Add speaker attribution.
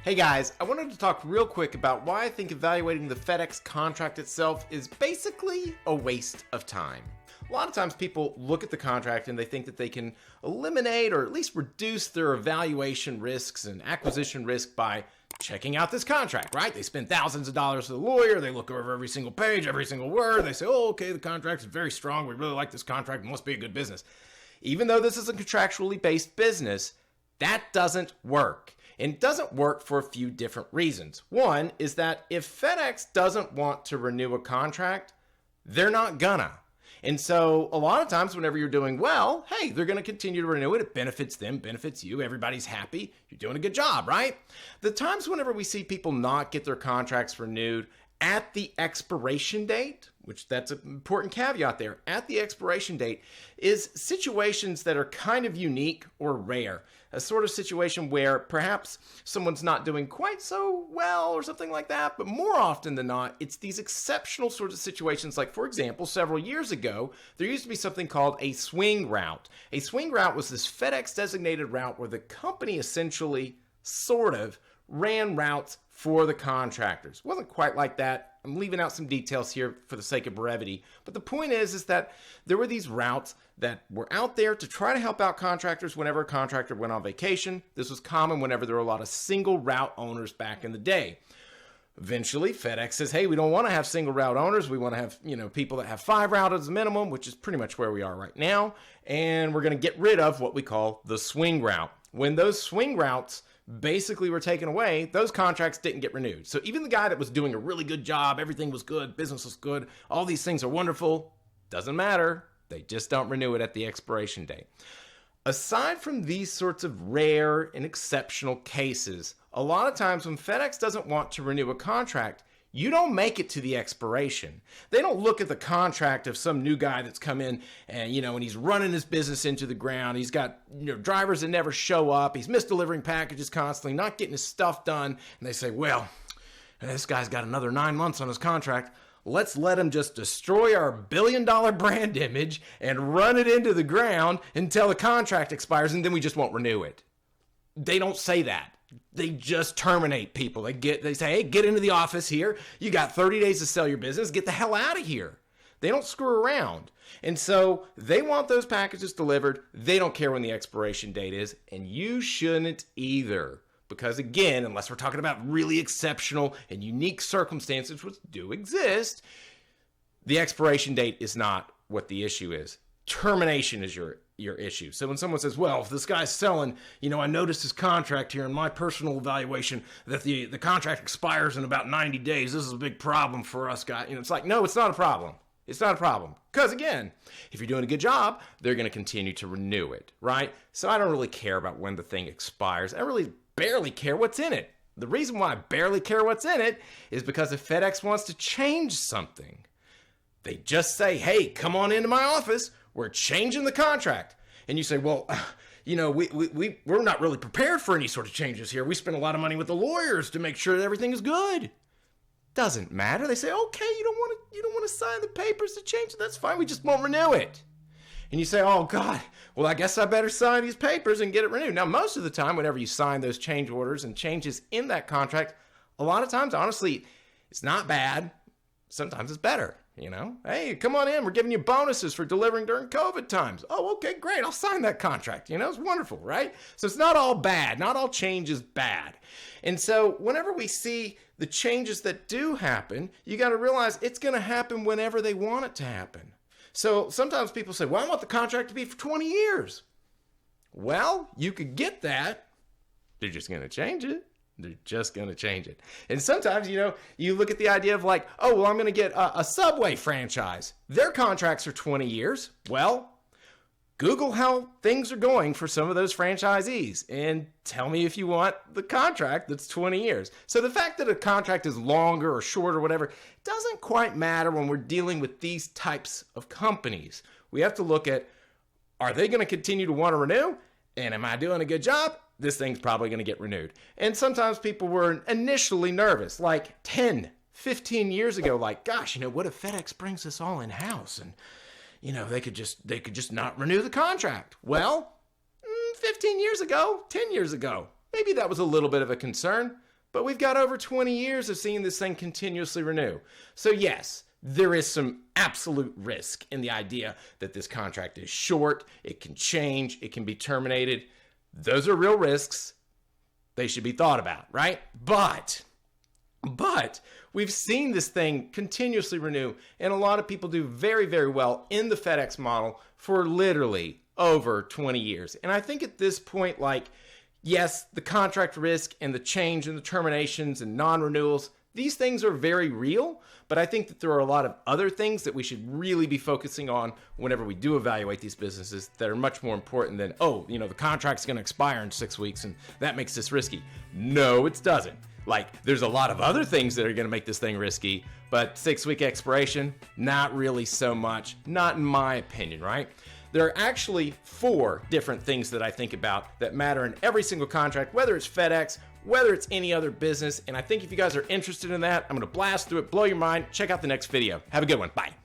Speaker 1: Hey guys, I wanted to talk real quick about why I think evaluating the FedEx contract itself is basically a waste of time. A lot of times people look at the contract and they think that they can eliminate or at least reduce their evaluation risks and acquisition risk by checking out this contract, right? They spend thousands of dollars to the lawyer, they look over every single page, every single word, they say, oh, okay, the contract is very strong, we really like this contract, it must be a good business. Even though this is a contractually based business, that doesn't work. And it doesn't work for a few different reasons. One is that if FedEx doesn't want to renew a contract, they're not gonna. And so a lot of times whenever you're doing well, hey, they're going to continue to renew it. It benefits them, benefits you. Everybody's happy. You're doing a good job, right? The times whenever we see people not get their contracts renewed at the expiration date, which that's an important caveat there, at the expiration date, is situations that are kind of unique or rare. A sort of situation where perhaps someone's not doing quite so well or something like that, but more often than not, it's these exceptional sorts of situations. Like, for example, several years ago, there used to be something called a swing route. A swing route was this FedEx designated route where the company essentially, sort of, ran routes for the contractors. It wasn't quite like that. I'm leaving out some details here for the sake of brevity. But the point is that there were these routes that were out there to try to help out contractors whenever a contractor went on vacation. This was common whenever there were a lot of single route owners back in the day. Eventually, FedEx says, hey, we don't want to have single route owners. We want to have, people that have 5 routes as a minimum, which is pretty much where we are right now. And we're going to get rid of what we call the swing route. When those swing routes basically were taken away, those contracts didn't get renewed. So even the guy that was doing a really good job, everything was good, business was good, all these things are wonderful, doesn't matter. They just don't renew it at the expiration date. Aside from these sorts of rare and exceptional cases, a lot of times when FedEx doesn't want to renew a contract, you don't make it to the expiration. They don't look at the contract of some new guy that's come in and, and he's running his business into the ground. He's got, drivers that never show up. He's misdelivering packages constantly, not getting his stuff done. And they say, well, this guy's got another 9 months on his contract. Let's let him just destroy our billion-dollar brand image and run it into the ground until the contract expires, and then we just won't renew it. They don't say that. They just terminate people. They say, hey, get into the office here. You got 30 days to sell your business. Get the hell out of here. They don't screw around. And so they want those packages delivered. They don't care when the expiration date is, and you shouldn't either. Because again, unless we're talking about really exceptional and unique circumstances, which do exist, the expiration date is not what the issue is. Termination is your issue. So when someone says, well, if this guy's selling, I noticed his contract here in my personal evaluation that the contract expires in about 90 days. This is a big problem for us guys. It's like, no, it's not a problem. It's not a problem. Because again, if you're doing a good job, they're going to continue to renew it, right? So I don't really care about when the thing expires. I really barely care what's in it. The reason why I barely care what's in it is because if FedEx wants to change something, they just say, hey, come on into my office. We're changing the contract. And you say, well, we're not really prepared for any sort of changes here. We spend a lot of money with the lawyers to make sure that everything is good. Doesn't matter. They say, okay, you don't want to sign the papers to change it. That's fine. We just won't renew it. And you say, oh, God, well, I guess I better sign these papers and get it renewed. Now, most of the time, whenever you sign those change orders and changes in that contract, a lot of times, honestly, it's not bad. Sometimes it's better. Hey, come on in. We're giving you bonuses for delivering during COVID times. Oh, okay, great. I'll sign that contract. It's wonderful, right? So it's not all bad. Not all change is bad. And so whenever we see the changes that do happen, you got to realize it's going to happen whenever they want it to happen. So sometimes people say, well, I want the contract to be for 20 years. Well, you could get that. They're just going to change it. They're just going to change it. And sometimes, you look at the idea of like, oh, well, I'm going to get a Subway franchise. Their contracts are 20 years. Well, Google how things are going for some of those franchisees and tell me if you want the contract that's 20 years. So the fact that a contract is longer or shorter or whatever doesn't quite matter when we're dealing with these types of companies. We have to look at, are they going to continue to want to renew? And am I doing a good job? This thing's probably going to get renewed. And sometimes people were initially nervous, like 10, 15 years ago, like, gosh, what if FedEx brings this all in-house and, they could just not renew the contract. Well, 15 years ago, 10 years ago, maybe that was a little bit of a concern. but we've got over 20 years of seeing this thing continuously renew. So yes, there is some absolute risk in the idea that this contract is short, it can change, it can be terminated. Those are real risks. They should be thought about, right? But we've seen this thing continuously renew, and a lot of people do very, very well in the FedEx model for literally over 20 years. And I think at this point, like, yes, the contract risk and the change and the terminations and non-renewals, these things are very real, but I think that there are a lot of other things that we should really be focusing on whenever we do evaluate these businesses that are much more important than, oh, you know, the contract's going to expire in 6 weeks and that makes this risky. No, it doesn't. Like, there's a lot of other things that are going to make this thing risky, but 6-week expiration, not really so much, not in my opinion, right? There are actually 4 different things that I think about that matter in every single contract, whether it's FedEx, whether it's any other business. And I think if you guys are interested in that, I'm going to blast through it, blow your mind. Check out the next video. Have a good one. Bye.